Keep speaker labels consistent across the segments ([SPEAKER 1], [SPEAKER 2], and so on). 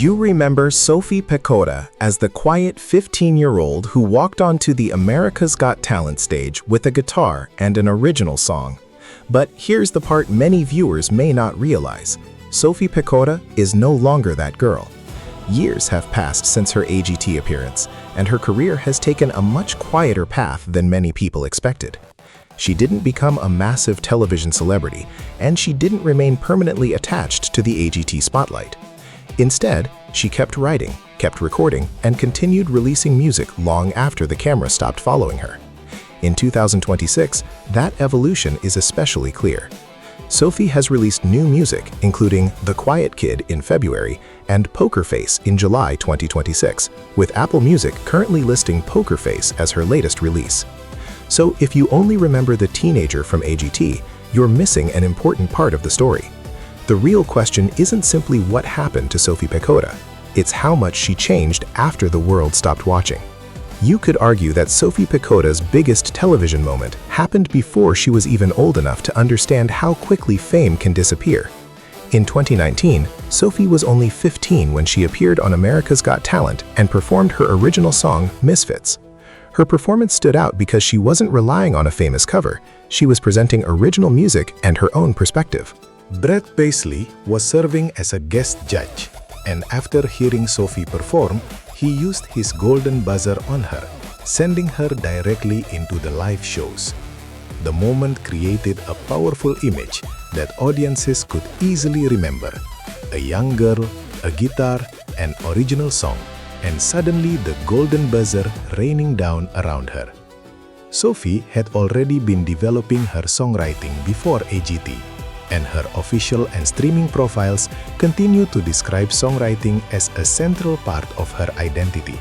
[SPEAKER 1] You remember Sophie Pecora as the quiet 15-year-old who walked onto the America's Got Talent stage with a guitar and an original song. But here's the part many viewers may not realize. Sophie Pecora is no longer that girl. Years have passed since her AGT appearance, and her career has taken a much quieter path than many people expected. She didn't become a massive television celebrity, and she didn't remain permanently attached to the AGT spotlight. Instead, she kept writing, kept recording, and continued releasing music long after the camera stopped following her. In 2026, that evolution is especially clear. Sophie has released new music, including The Quiet Kid in February and Poker Face in July 2026, with Apple Music currently listing Poker Face as her latest release. So if you only remember the teenager from AGT, you're missing an important part of the story. The real question isn't simply what happened to Sophie Pecora, it's how much she changed after the world stopped watching. You could argue that Sophie Pecora's biggest television moment happened before she was even old enough to understand how quickly fame can disappear. In 2019, Sophie was only 15 when she appeared on America's Got Talent and performed her original song, Misfits. Her performance stood out because she wasn't relying on a famous cover, she was presenting original music and her own perspective.
[SPEAKER 2] Paisley was serving as a guest judge, and after hearing Sophie perform, he used his golden buzzer on her, sending her directly into the live shows. The moment created a powerful image that audiences could easily remember. A young girl, a guitar, an original song, and suddenly the golden buzzer raining down around her. Sophie had already been developing her songwriting before AGT, and her official and streaming profiles continue to describe songwriting as a central part of her identity.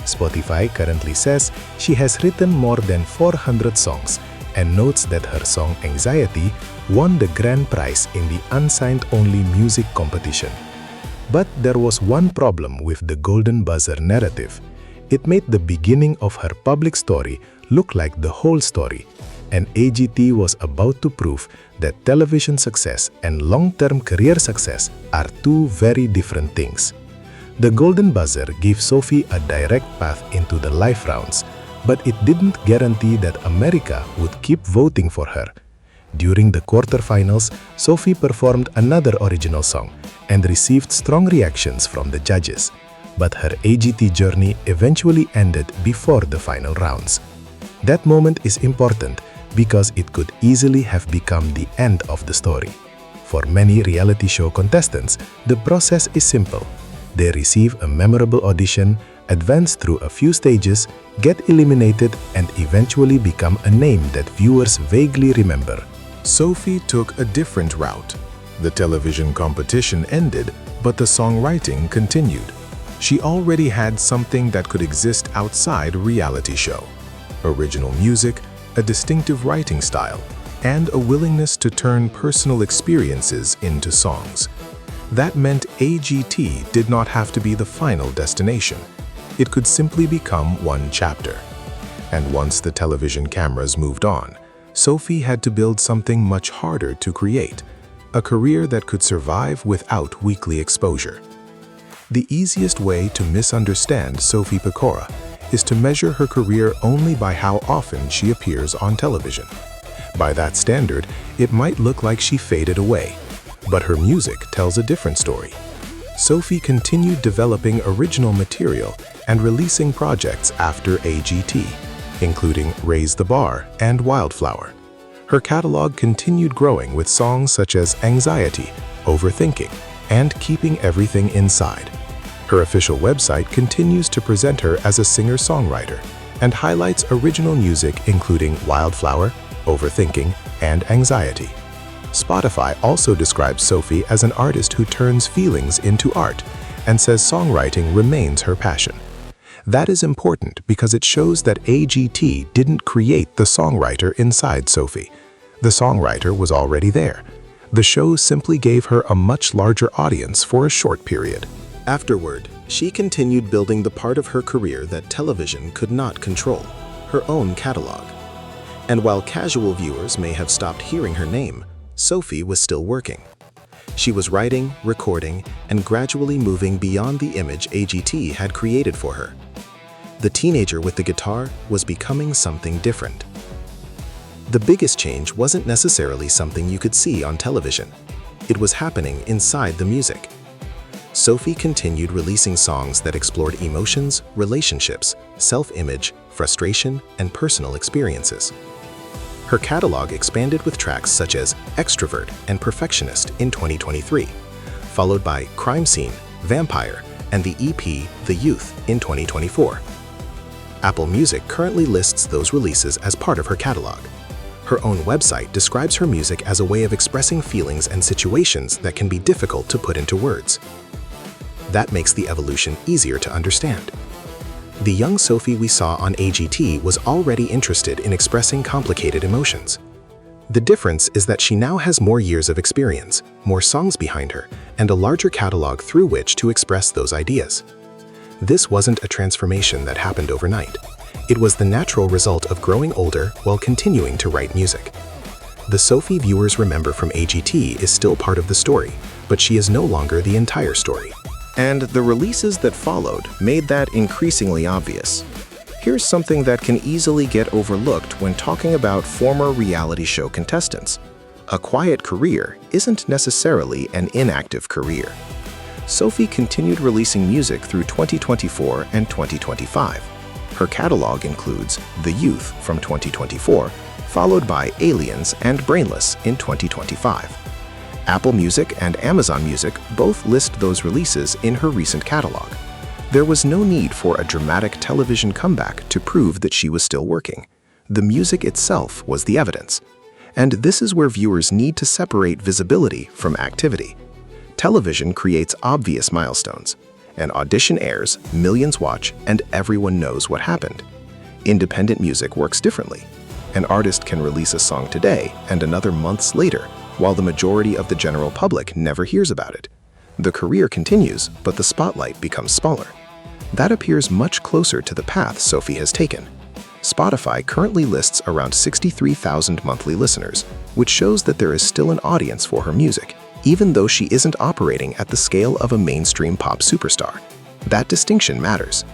[SPEAKER 2] Spotify currently says she has written more than 400 songs and notes that her song Anxiety won the grand prize in the unsigned-only music competition. But there was one problem with the golden buzzer narrative. It made the beginning of her public story look like the whole story, and AGT was about to prove that television success and long-term career success are two very different things. The golden buzzer gave Sophie a direct path into the live rounds, but it didn't guarantee that America would keep voting for her. During the quarterfinals, Sophie performed another original song and received strong reactions from the judges, but her AGT journey eventually ended before the final rounds. That moment is important because it could easily have become the end of the story. For many reality show contestants, the process is simple. They receive a memorable audition, advance through a few stages, get eliminated, and eventually become a name that viewers vaguely remember. Sophie took a different route. The television competition ended, but the songwriting continued. She already had something that could exist outside a reality show: original music, a distinctive writing style, and a willingness to turn personal experiences into songs. That meant AGT did not have to be the final destination. It could simply become one chapter. And once the television cameras moved on, Sophie had to build something much harder to create, a career that could survive without weekly exposure. The easiest way to misunderstand Sophie Pecora is to measure her career only by how often she appears on television. By that standard, it might look like she faded away, but her music tells a different story. Sophie continued developing original material and releasing projects after AGT, including Raise the Bar and Wildflower. Her catalog continued growing with songs such as Anxiety, Overthinking, and Keeping Everything Inside. Her official website continues to present her as a singer-songwriter and highlights original music including Wildflower, Overthinking, and Anxiety. Spotify also describes Sophie as an artist who turns feelings into art and says songwriting remains her passion. That is important because it shows that AGT didn't create the songwriter inside Sophie. The songwriter was already there. The show simply gave her a much larger audience for a short period. Afterward, she continued building the part of her career that television could not control, her own catalog. And while casual viewers may have stopped hearing her name, Sophie was still working.
[SPEAKER 1] She was writing, recording, and gradually moving beyond the image AGT had created for her. The teenager with the guitar was becoming something different. The biggest change wasn't necessarily something you could see on television. It was happening inside the music. Sophie continued releasing songs that explored emotions, relationships, self-image, frustration, and personal experiences. Her catalog expanded with tracks such as Extrovert and Perfectionist in 2023, followed by Crime Scene, Vampire, and the EP The Youth in 2024. Apple Music currently lists those releases as part of her catalog. Her own website describes her music as a way of expressing feelings and situations that can be difficult to put into words. That makes the evolution easier to understand. The young Sophie we saw on AGT was already interested in expressing complicated emotions. The difference is that she now has more years of experience, more songs behind her, and a larger catalog through which to express those ideas. This wasn't a transformation that happened overnight. It was the natural result of growing older while continuing to write music. The Sophie viewers remember from AGT is still part of the story, but she is no longer the entire story.
[SPEAKER 3] And the releases that followed made that increasingly obvious. Here's something that can easily get overlooked when talking about former reality show contestants. A quiet career isn't necessarily an inactive career. Sophie continued releasing music through 2024 and 2025. Her catalog includes The Youth from 2024, followed by Aliens and Brainless in 2025. Apple Music and Amazon Music both list those releases in her recent catalog. There was no need for a dramatic television comeback to prove that she was still working. The music itself was the evidence. And this is where viewers need to separate visibility from activity. Television creates obvious milestones. An audition airs, millions watch, and everyone knows what happened. Independent music works differently. An artist can release a song today and another months later, while the majority of the general public never hears about it. The career continues, but the spotlight becomes smaller. That appears much closer to the path Sophie has taken. Spotify currently lists around 63,000 monthly listeners, which shows that there is still an audience for her music, even though she isn't operating at the scale of a mainstream pop superstar. That distinction matters.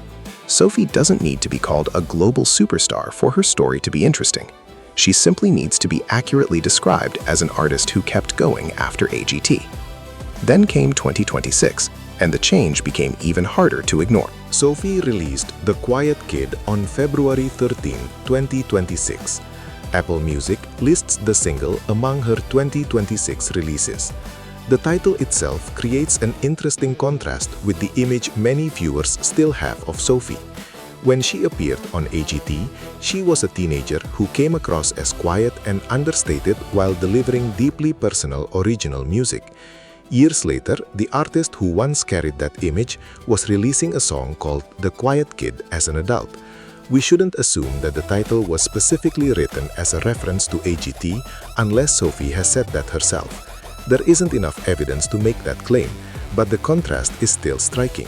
[SPEAKER 3] Sophie doesn't need to be called a global superstar for her story to be interesting. She simply needs to be accurately described as an artist who kept going after AGT. Then came 2026, and the change became even harder to ignore.
[SPEAKER 2] Sophie released The Quiet Kid on February 13, 2026. Apple Music lists the single among her 2026 releases. The title itself creates an interesting contrast with the image many viewers still have of Sophie. When she appeared on AGT, she was a teenager who came across as quiet and understated while delivering deeply personal original music. Years later, the artist who once carried that image was releasing a song called The Quiet Kid as an adult. We shouldn't assume that the title was specifically written as a reference to AGT unless Sophie has said that herself. There isn't enough evidence to make that claim, but the contrast is still striking.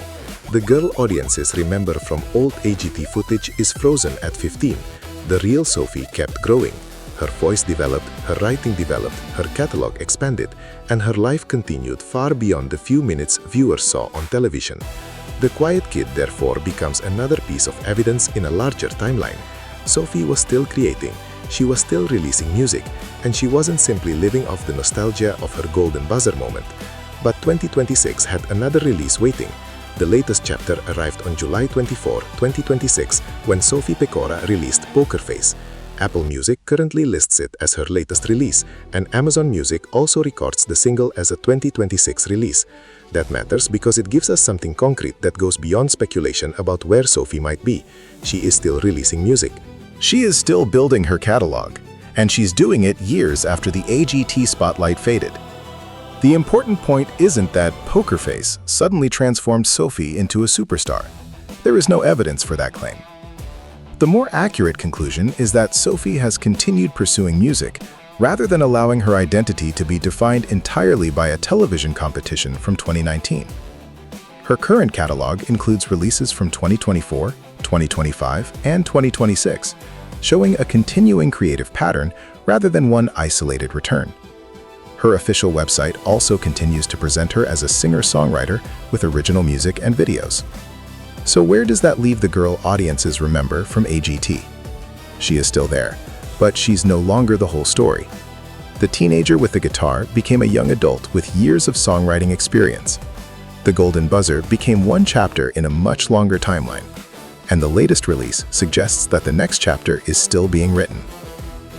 [SPEAKER 2] The girl audiences remember from old AGT footage is frozen at 15. The real Sophie kept growing. Her voice developed, her writing developed, her catalog expanded, and her life continued far beyond the few minutes viewers saw on television. The Quiet Kid therefore becomes another piece of evidence in a larger timeline. Sophie was still creating, she was still releasing music, and she wasn't simply living off the nostalgia of her golden buzzer moment. But 2026 had another release waiting. The latest chapter arrived on July 24, 2026, when Sophie Pecora released Poker Face. Apple Music currently lists it as her latest release, and Amazon Music also records the single as a 2026 release. That matters because it gives us something concrete that goes beyond speculation about where Sophie might be. She is still releasing music.
[SPEAKER 1] She is still building her catalog, and she's doing it years after the AGT spotlight faded. The important point isn't that Poker Face suddenly transformed Sophie into a superstar. There is no evidence for that claim. The more accurate conclusion is that Sophie has continued pursuing music rather than allowing her identity to be defined entirely by a television competition from 2019. Her current catalog includes releases from 2024, 2025, and 2026, showing a continuing creative pattern rather than one isolated return. Her official website also continues to present her as a singer-songwriter with original music and videos. So where does that leave the girl audiences remember from AGT? She is still there, but she's no longer the whole story. The teenager with the guitar became a young adult with years of songwriting experience. The Golden Buzzer became one chapter in a much longer timeline, and the latest release suggests that the next chapter is still being written.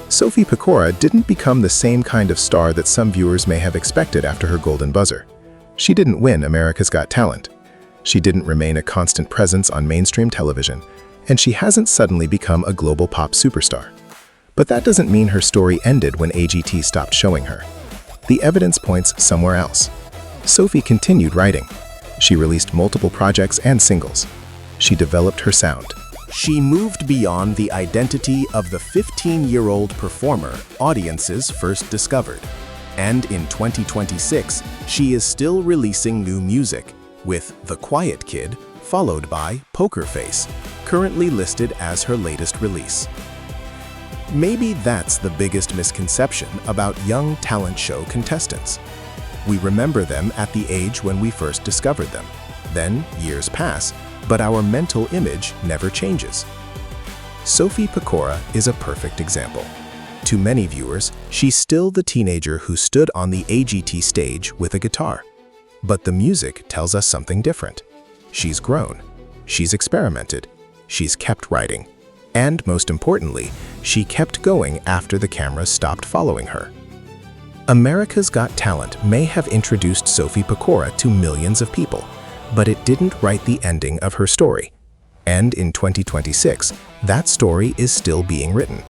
[SPEAKER 1] Sophie Pecora didn't become the same kind of star that some viewers may have expected after her Golden Buzzer. She didn't win America's Got Talent. She didn't remain a constant presence on mainstream television, and she hasn't suddenly become a global pop superstar. But that doesn't mean her story ended when AGT stopped showing her. The evidence points somewhere else. Sophie continued writing. She released multiple projects and singles. She developed her sound.
[SPEAKER 3] She moved beyond the identity of the 15-year-old performer audiences first discovered. And in 2026, she is still releasing new music, with The Quiet Kid, followed by Poker Face, currently listed as her latest release. Maybe that's the biggest misconception about young talent show contestants. We remember them at the age when we first discovered them. Then, years pass, but our mental image never changes. Sophie Pecora is a perfect example. To many viewers, she's still the teenager who stood on the AGT stage with a guitar. But the music tells us something different. She's grown. She's experimented. She's kept writing. And most importantly, she kept going after the cameras stopped following her. America's Got Talent may have introduced Sophie Pecora to millions of people, but it didn't write the ending of her story. And in 2026, that story is still being written.